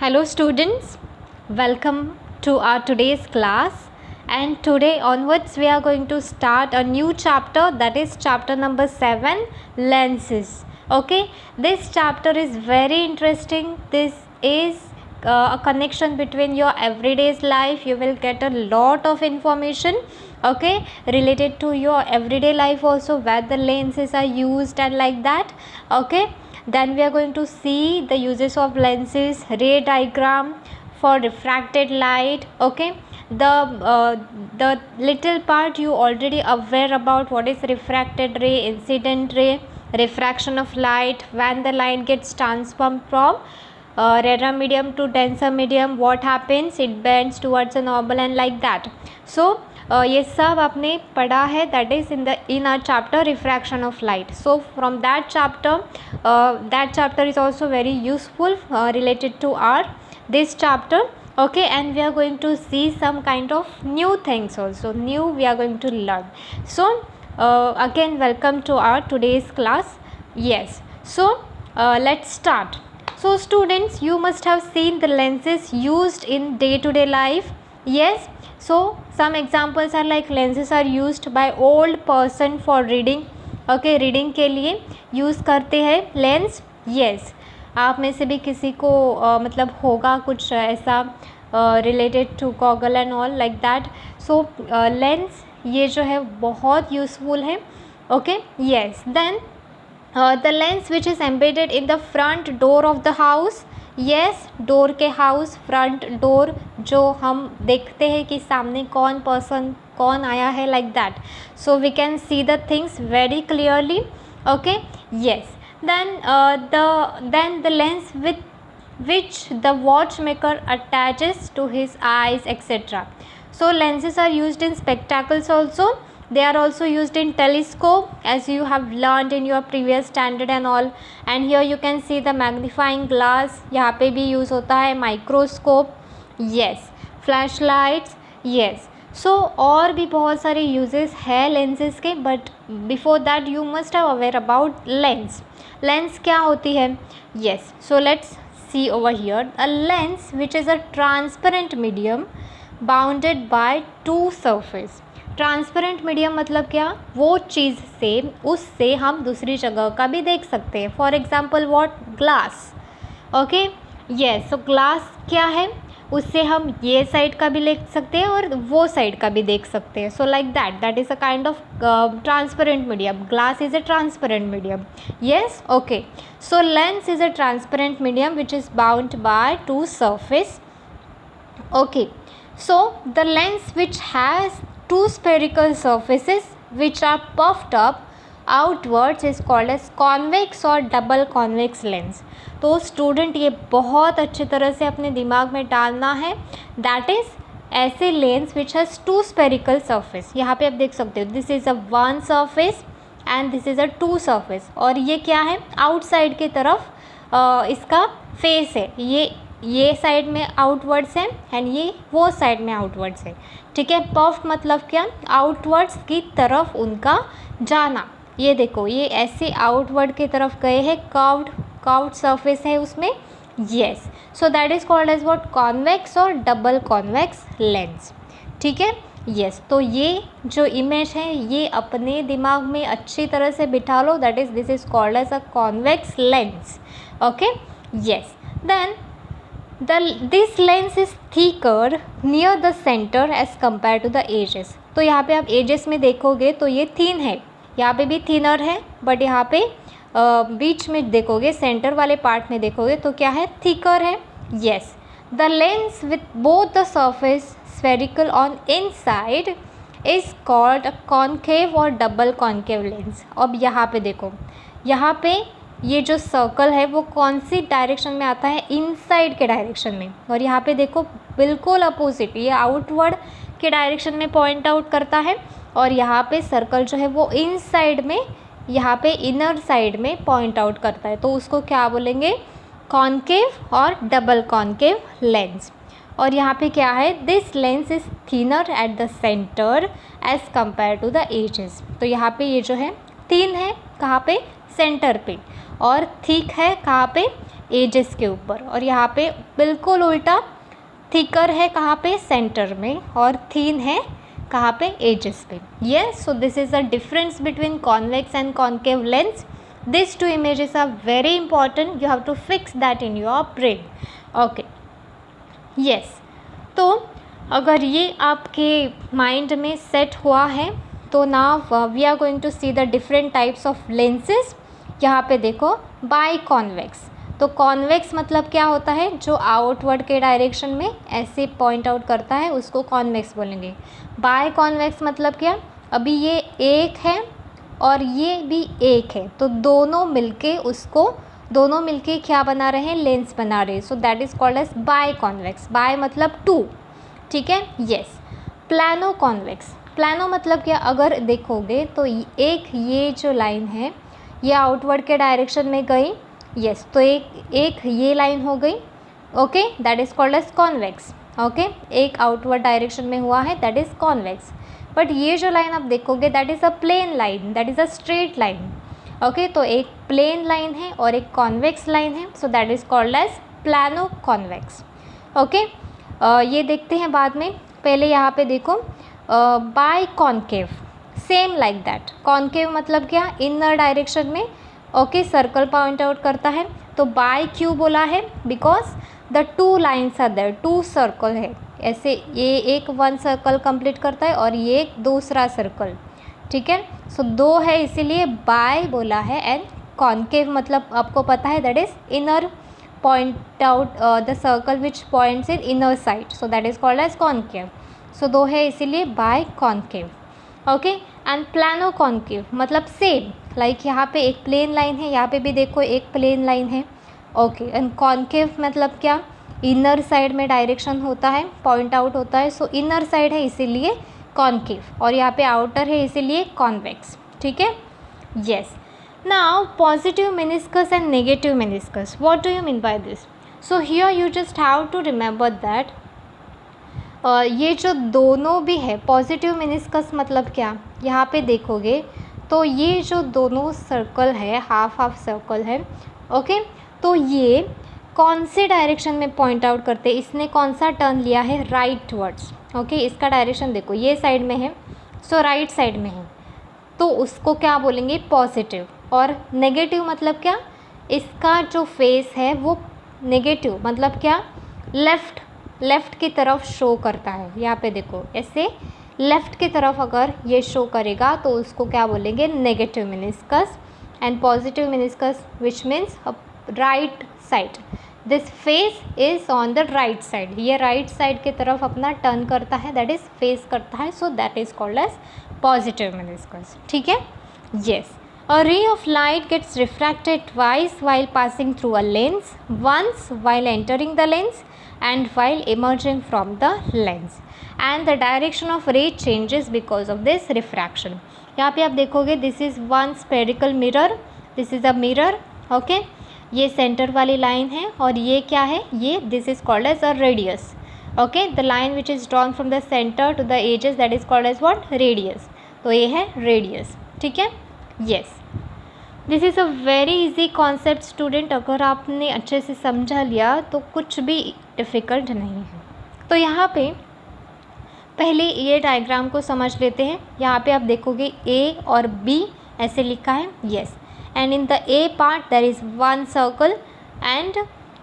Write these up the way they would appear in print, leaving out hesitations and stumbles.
Hello students, welcome to our today's class, and today onwards we are going to start a new chapter, that is chapter number 7, lenses. Okay, this chapter is very interesting. This is a connection between your everyday's life. You will get a lot of information, okay, related to your everyday life also, where the lenses are used and like that. Okay, then we are going to see the uses of lenses, ray diagram for refracted light. Okay, the little part you already aware about what is refracted ray, incident ray, refraction of light, when the light gets transformed from rarer medium to denser medium, what happens, it bends towards a normal and like that. So ये सब आपने पढ़ा है, that is in our chapter refraction of light. So from that chapter is also very useful related to our this chapter. Okay, and we are going to see some kind of new things also, new we are going to learn. So again, welcome to our today's class. Yes, so let's start. So students, you must have seen the lenses used in day-to-day life. Yes, so some examples are like lenses are used by old person for reading. Okay, reading के लिए use करते हैं lens. yes, आप में से भी किसी को मतलब होगा कुछ ऐसा related to goggle and all like that. So lens ये जो है बहुत यूज़फुल है. Okay, yes, then the lens which is embedded in the front door of the house. yes, door के हाउस, फ्रंट डोर जो हम देखते हैं कि सामने कौन पर्सन कौन आया है like that. So we can see the things very clearly. Okay, yes, then the lens with which the watchmaker attaches to his eyes, etc. So lenses are used in spectacles also. They are also used in telescope, as you have learned in your previous standard and all. And here you can see the magnifying glass. यहाँ पे भी use होता है microscope. yes, flashlights. yes, so और भी बहुत सारे uses है lenses के. but before that you must have aware about lens. lens क्या होती है? yes, so let's see over here. A lens which is a transparent medium bounded by two surface. Transparent medium मतलब क्या? वो चीज़ से, उससे हम दूसरी जगह का भी देख सकते हैं. For example what? Glass. Okay, yes, so glass क्या है? उससे हम ये साइड का भी देख सकते हैं और वो साइड का भी देख सकते हैं. So like that is a kind of transparent medium. Glass is a transparent medium. yes, okay, so lens is a transparent medium which is bound by two surface. okay, so the lens which has two spherical surfaces which are puffed up outwards is called as convex or double convex lens. तो student ये बहुत अच्छी तरह से अपने दिमाग में डालना है. दैट इज़ ऐसे lens which has two spherical surface. यहाँ पे आप देख सकते हो, this is a one surface and this is a two surface. और ये क्या है? आउटसाइड की तरफ इसका फेस है. ये साइड में आउटवर्ड्स है एंड ये वो साइड में आउटवर्ड्स है. ठीक है, पफ्ड मतलब क्या? आउटवर्ड्स की तरफ उनका जाना. ये देखो, ये ऐसे आउटवर्ड की तरफ गए हैं, कर्व्ड सरफेस है उसमें. yes, so that is called as what? Convex और डबल कॉन्वेक्स लेंस. ठीक है, yes, तो ये जो इमेज है ये अपने दिमाग में अच्छी तरह से बिठा लो. That is this is called as a convex lens. Okay, yes, then this lens is thicker near the center as compared to the edges. तो यहाँ पे आप edges में देखोगे तो ये thin है, यहाँ पे भी thinner है, बट यहाँ पे बीच में देखोगे, सेंटर वाले पार्ट में देखोगे तो क्या है? thicker है. yes, the lens with both the surface spherical on inside is called a concave or double concave lens. अब यहाँ पे देखो, यहाँ पे ये जो सर्कल है वो कौन सी डायरेक्शन में आता है? इनसाइड के डायरेक्शन में. और यहाँ पे देखो बिल्कुल अपोजिट, ये आउटवर्ड के डायरेक्शन में पॉइंट आउट करता है. और यहाँ पे सर्कल जो है वो इनसाइड में, यहाँ पे इनर साइड में पॉइंट आउट करता है. तो उसको क्या बोलेंगे? कॉन्केव और डबल कॉन्केव लेंस. और यहाँ पे क्या है? This lens is thinner at the centre as compare to the edges. तो यहाँ पे ये जो है थिन है, कहाँ पे? सेंटर पे. और थिक है कहाँ पे? एजेस के ऊपर, और यहाँ पे बिल्कुल उल्टा थिकर है कहाँ पे, सेंटर में, और थीन है कहाँ पे, एजेस पे. Yes, so this is a difference between convex and concave lens. This two images are very important, you have to fix that in your brain. Okay, yes. तो अगर ये आपके माइंड में सेट हुआ है तो now we are going to see the different types of lenses. यहाँ पे देखो, बाई कॉन्वेक्स. तो कॉन्वेक्स मतलब क्या होता है, जो आउटवर्ड के डायरेक्शन में ऐसे पॉइंट आउट करता है उसको कॉन्वेक्स बोलेंगे. बाय कॉन्वेक्स मतलब क्या, अभी ये एक है और ये भी एक है, तो दोनों मिलके क्या बना रहे हैं, लेंस बना रहे हैं. So that is called as bi convex. Bi मतलब टू, ठीक है. यस. Plano convex. प्लानो मतलब क्या, अगर देखोगे तो एक ये जो लाइन है ये आउटवर्ड के डायरेक्शन में गई. यस, तो एक ये लाइन हो गई. Okay, that is called as convex. Okay, एक आउटवर्ड डायरेक्शन में हुआ है, दैट इज़ कॉन्वेक्स. बट ये जो लाइन आप देखोगे that is a plane line, that is a straight line. Okay, तो एक प्लेन लाइन है और एक कॉन्वेक्स लाइन है, so that is called as plano convex. Okay, ये देखते हैं बाद में. पहले यहाँ पे देखो, bi concave, same like that. Concave मतलब क्या, इनर डायरेक्शन में. ओके, सर्कल पॉइंट आउट करता है. तो बाय क्यों बोला है, because the two lines are there, two circle है ऐसे, ये एक वन सर्कल कंप्लीट करता है और ये एक दूसरा सर्कल, ठीक है. सो दो है इसीलिए बाय बोला है. एंड कॉन्केव मतलब आपको पता है, that is inner point out the circle which points in inner side, so that is called as concave. So दो है इसीलिए biconcave. Okay, and plano concave मतलब सेम, लाइक यहाँ पे एक प्लेन लाइन है, यहाँ पे भी देखो एक प्लेन लाइन है. ओके, एंड कॉन्केव मतलब क्या, इनर साइड में डायरेक्शन होता है, पॉइंट आउट होता है. सो इनर साइड है इसीलिए कॉन्केव, और यहाँ पे आउटर है इसीलिए कॉन्वेक्स, ठीक है. Yes. Now positive meniscus and negative meniscus, what do you mean by this. So here you just have to remember that ये जो दोनों भी है, पॉजिटिव मेनिस्कस मतलब क्या, यहाँ पे देखोगे तो ये जो दोनों सर्कल है, हाफ हाफ सर्कल है. ओके, तो ये कौन से डायरेक्शन में पॉइंट आउट करते हैं, इसने कौन सा टर्न लिया है, राइट वर्ड्स. ओके, इसका डायरेक्शन देखो ये साइड में है, सो राइट साइड में है, तो उसको क्या बोलेंगे, पॉजिटिव. और नेगेटिव मतलब क्या, इसका जो फेस है वो नेगेटिव मतलब क्या, लेफ़्ट की तरफ शो करता है. यहाँ पे देखो ऐसे लेफ़्ट की तरफ अगर ये शो करेगा तो उसको क्या बोलेंगे, negative meniscus. And positive meniscus which means right side, this face is on the right side, ये राइट साइड की तरफ अपना टर्न करता है, दैट इज़ फेस करता है. So that is called as positive meniscus, ठीक है. Yes. A ray of light gets refracted twice while passing through a lens, once while entering the lens and while emerging from the lens, and the direction of ray changes because of this refraction. यहाँ पे आप देखोगे this is one spherical mirror, this is a mirror. Okay, ये centre वाली line है और ये क्या है, ये this is called as a radius. Okay, the line which is drawn from the centre to the edges, that is called as what, radius. तो ये है रेडियस, ठीक है. Yes, this is a very easy concept student, अगर आपने अच्छे से समझा लिया तो कुछ भी डिफ़िकल्ट नहीं है. तो यहाँ पे पहले ये डायग्राम को समझ लेते हैं. यहाँ पे आप देखोगे ए और बी ऐसे लिखा है. Yes, and in the A part there is one circle and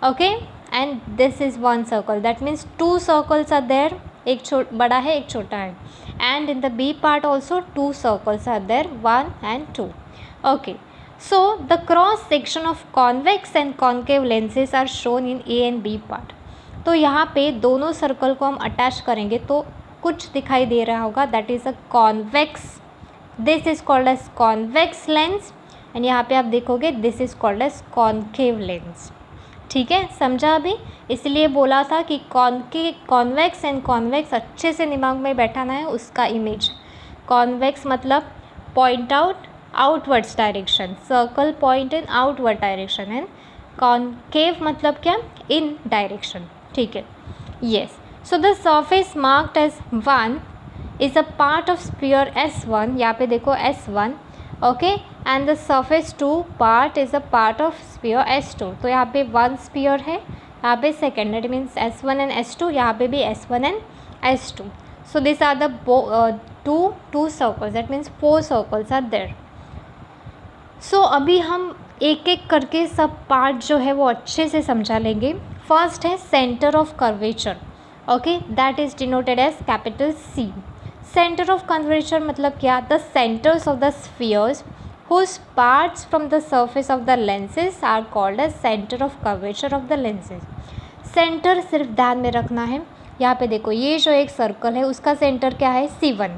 okay, and this is one circle, that means two circles are there, एक बड़ा है एक छोटा है. And in the B part also two circles are there, 1 and 2. ओके, so the cross section of convex and concave lenses are shown in A and B part. तो यहाँ पे दोनों सर्कल को हम अटैच करेंगे तो कुछ दिखाई दे रहा होगा, that is a convex, this is called as convex lens. And यहाँ पे आप देखोगे this is called as concave lens, ठीक है. समझा अभी, इसलिए बोला था कि कॉन्वेक्स एंड कॉन्वेक्स अच्छे से दिमाग में बैठाना है उसका इमेज. कॉन्वेक्स मतलब point outwards direction, circle point in outward direction. And concave मतलब क्या, इन डायरेक्शन, ठीक है. Yes, so the surface marked as 1 is a part of sphere S1. यहाँ पे देखो S1. Okay, and the surface 2 part is a part of sphere S2। तो यहाँ पे 1 स्फीयर है, यहाँ पे second, that means S1 and S2, यहाँ पे भी S1 and S2। So this are the two circles, that means 4 circles are there। So अभी हम एक एक करके सब पार्ट जो है वो अच्छे से समझा लेंगे। फर्स्ट है centre of curvature, okay, that is denoted as capital C। Centre of curvature मतलब क्या? The centres of the spheres whose parts from the surface of the lenses are called as center of curvature of the lenses। Centre सिर्फ ध्यान में रखना है। यहाँ पे देखो, ये जो एक सर्कल है उसका सेंटर क्या है? C1,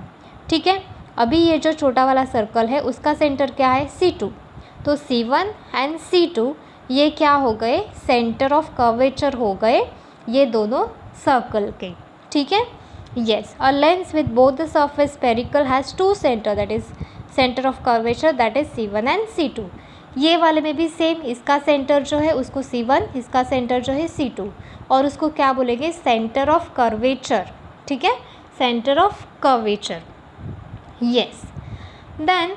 ठीक है। अभी ये जो छोटा वाला सर्कल है उसका सेंटर क्या है? C2। तो C1 एंड C2 ये क्या हो गए? सेंटर ऑफ कर्वेचर हो गए ये दोनों सर्कल के, ठीक है। Yes, a lens with both the surface spherical has 2 centre, that is centre of curvature, that is C1 and C2। ये वाले में भी सेम, इसका सेंटर जो है उसको C1, इसका सेंटर जो है C2, और उसको क्या बोलेंगे? सेंटर ऑफ कर्वेचर, ठीक है, centre of curvature. Yes, then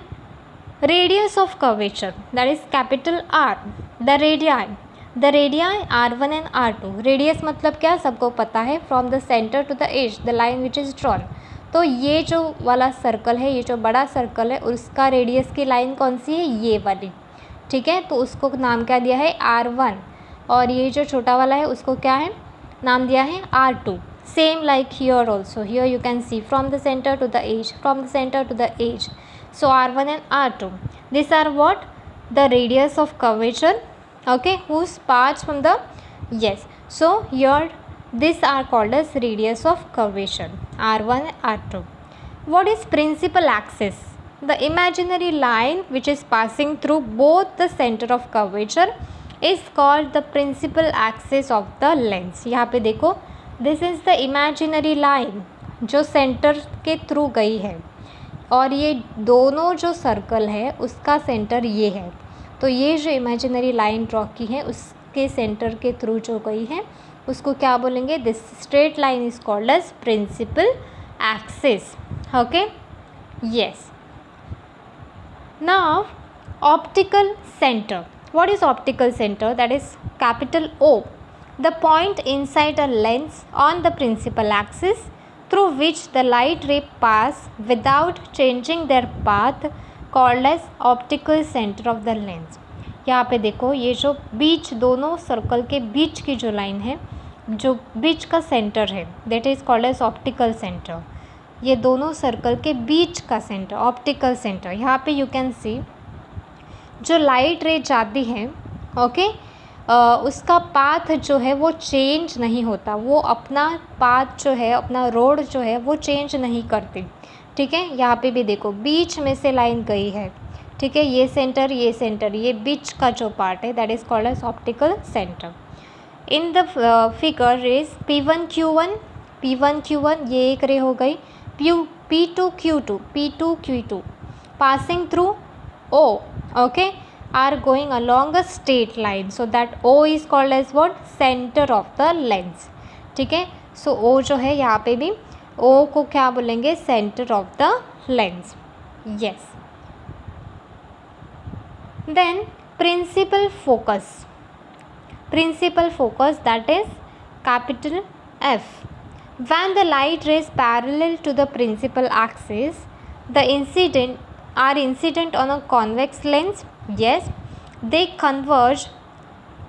radius of curvature, that is capital R। The radii R1 and R2। Radius मतलब क्या? सबको पता है, from the centre to the edge the line which is drawn. तो ये जो वाला सर्कल है, ये जो बड़ा सर्कल है, उसका रेडियस की लाइन कौन सी है? ये वाली, ठीक है। तो उसको नाम क्या दिया है? R1। और ये जो छोटा वाला है उसको क्या है? नाम दिया है R2। Same like here also, here you can see from the centre to the edge, from the centre to the edge. So R1 and R2, this are what? The radius of curvature, okay, whose parts from the, yes, so here this are called as radius of curvature, R1 R2. What is principal axis? The imaginary line which is passing through both the center of curvature is called the principal axis of the lens। यहाँ पे देखो, this is the imaginary line जो centre के through गई है, और ये दोनों जो सर्कल है उसका सेंटर ये है। तो ये जो इमेजिनरी लाइन ड्रॉ की है उसके सेंटर के थ्रू जो गई है उसको क्या बोलेंगे? This straight line is called as principal axis, okay. Yes, now optical centre. What is optical centre? That is capital O, the point inside a lens on the principal axis through which the light ray pass without changing their path, called as optical centre of the lens. यहाँ पे देखो, ये जो बीच, दोनों circle के बीच की जो line है, जो बीच का सेंटर है, that is called as optical centre. ये दोनों सर्कल के बीच का सेंटर, ऑप्टिकल सेंटर। यहाँ पे यू कैन सी जो लाइट रे जाती है, ओके, उसका पाथ जो है वो चेंज नहीं होता, वो अपना पाथ जो है, अपना रोड जो है वो चेंज नहीं करती, ठीक है। यहाँ पे भी देखो, बीच में से लाइन गई है, ठीक है, ये सेंटर, ये सेंटर, ये बीच का जो पार्ट है that is called as optical centre. In the figure rays P1 Q1 ये एक रे हो गई, P2 Q2 passing through O, okay, are going along a straight line, so that O is called as what? Centre of the lens, ठीक है। सो O जो है यहाँ पे भी O को क्या बोलेंगे? Centre of the lens. Yes, then principal focus that is capital F। When the light rays parallel to the principal axis, the incident on a convex lens, yes, they converge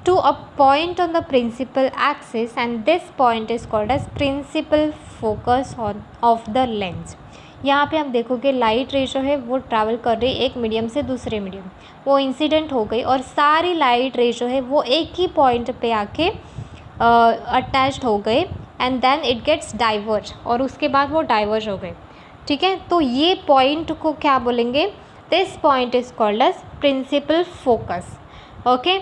to a point on the principal axis, and this point is called as principal focus of the lens। यहाँ पे आप देखोगे light रे जो है वो travel कर रही है एक मीडियम से दूसरे मीडियम, वो इंसिडेंट हो गई और सारी लाइट रे जो है वो एक ही पॉइंट पे आके अटैच्ड हो गए, and then it gets diverge, और उसके बाद वो डाइवर्ज हो गए, ठीक है। तो ये पॉइंट को क्या बोलेंगे? This point is called as principal focus, okay.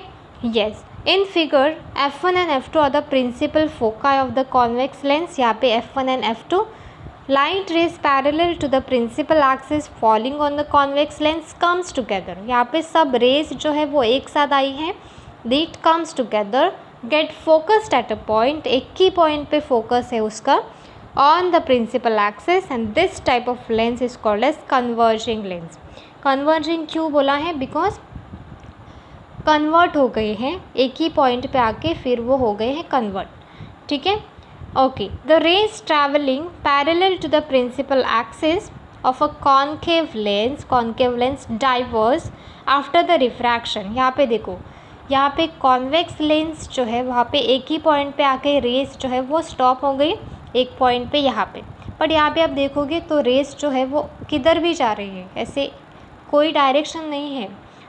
Yes, in figure F1 and F2 are the principal foci of the convex lens. यहाँ पे F1 and F2 light rays parallel to the principal axis falling on the convex lens comes together. यहाँ पे सब raise जो है वो एक साथ आई हैं, it comes together, get focused at a point, एक ही पॉइंट पे फोकस है उसका, on the principal axis, and this type of lens is called as converging lens. Converging क्यों बोला है? बिकॉज कन्वर्ट हो गए हैं एक ही पॉइंट पे आके, फिर वो हो गए हैं कन्वर्ट, ठीक है। Okay, the rays travelling parallel to the principal axis of a concave lens diverse after the refraction. यहाँ पे देखो, यहाँ पे कॉन्वेक्स लेंस जो है वहाँ पे एक ही पॉइंट पे आके रेस जो है वो स्टॉप हो गई एक पॉइंट पे यहाँ पे, बट यहाँ पे आप देखोगे तो रेस जो है वो किधर भी जा रही है, ऐसे कोई डायरेक्शन नहीं है।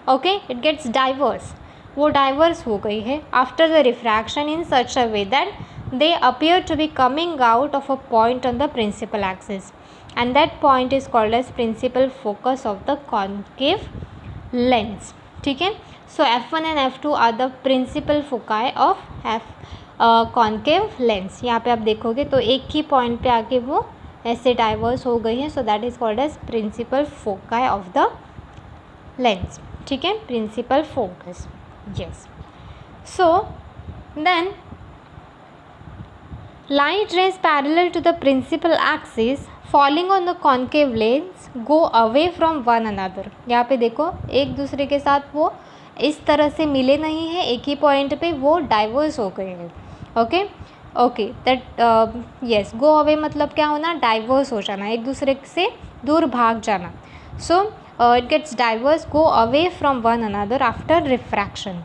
ओके, इट गेट्स डाइवर्स, वो डाइवर्स हो गई है after the refraction in such a way that they appear to be coming out of a point on the principal axis, and that point is called as principal focus of the concave lens, ठीक है। So f1 and f2 are the principal foci of concave lens। यहाँ पे आप देखोगे तो एक ही point पे आके वो ऐसे डाइवर्स हो गई है, so that is called as principal foci of the lens, ठीक है, principal focus, yes। So then light rays parallel to the principal axis falling on the concave lens go away from one another। यहाँ पे देखो एक दूसरे के साथ वो इस तरह से मिले नहीं हैं, एक ही पॉइंट पे वो डाइवर्स हो गए हैं। Okay okay, that yes, go away मतलब क्या होना? डाइवर्स हो जाना, एक दूसरे से दूर भाग जाना। So it gets diverse, go away from one another after refraction.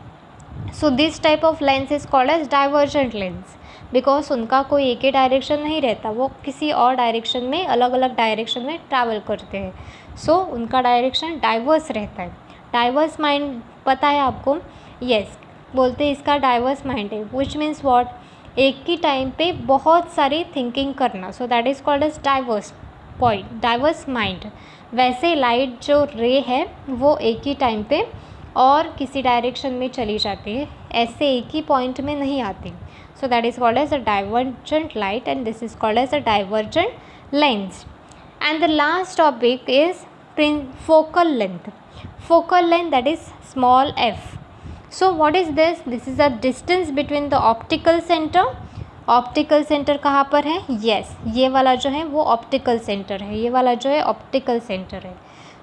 So this type of lens is called as divergent lens, because उनका कोई एक ही डायरेक्शन नहीं रहता, वो किसी और डायरेक्शन में, अलग अलग डायरेक्शन में ट्रैवल करते हैं। सो उनका डायरेक्शन डाइवर्स रहता है। डाइवर्स माइंड पता है आपको? यस, बोलते हैं इसका डाइवर्स माइंड है, विच मीन्स वॉट? एक ही टाइम पे बहुत सारी थिंकिंग करना, so that is called as diverse point, diverse mind. वैसे लाइट जो रे है वो एक ही टाइम पे और किसी डायरेक्शन में चली जाती है, ऐसे एक ही पॉइंट में नहीं आती। So that is called as a divergent light, and this is called as a divergent lens. And the last topic is focal length. Focal length, that is small f. So what is this? This is a distance between the optical center. Optical centre कहाँ पर है? yes, ये वाला जो है वो optical centre है, ये वाला जो है ऑप्टिकल सेंटर है।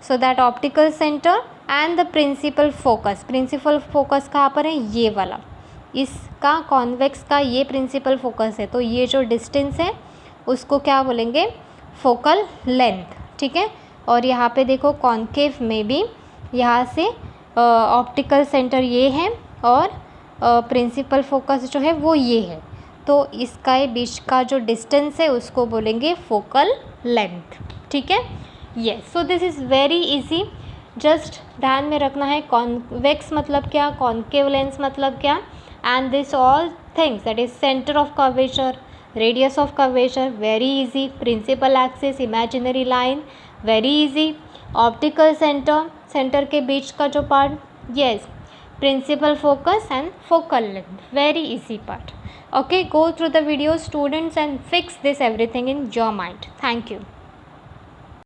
So that optical centre and the principal focus, principal focus कहाँ पर है? ये वाला, इसका कॉन्वेक्स का ये प्रिंसिपल फोकस है, तो ये जो डिस्टेंस है उसको क्या बोलेंगे? फोकल लेंथ, ठीक है। और यहाँ पे देखो कॉन्केव में भी यहाँ से ऑप्टिकल सेंटर ये है और प्रिंसिपल फोकस जो है वो ये है, तो इसका बीच का जो डिस्टेंस है उसको बोलेंगे फोकल लेंथ, ठीक है। Yes, so this is very easy, just ध्यान में रखना है कॉन्वेक्स मतलब क्या, कॉन्केव लेंस मतलब क्या, and this all things, that is center of curvature, radius of curvature, very easy, principal axis, imaginary line, very easy, optical center, center के बीच का जो part, yes, principal focus and focal length, very easy part। Okay, go through the video students and fix this everything in your mind. Thank you.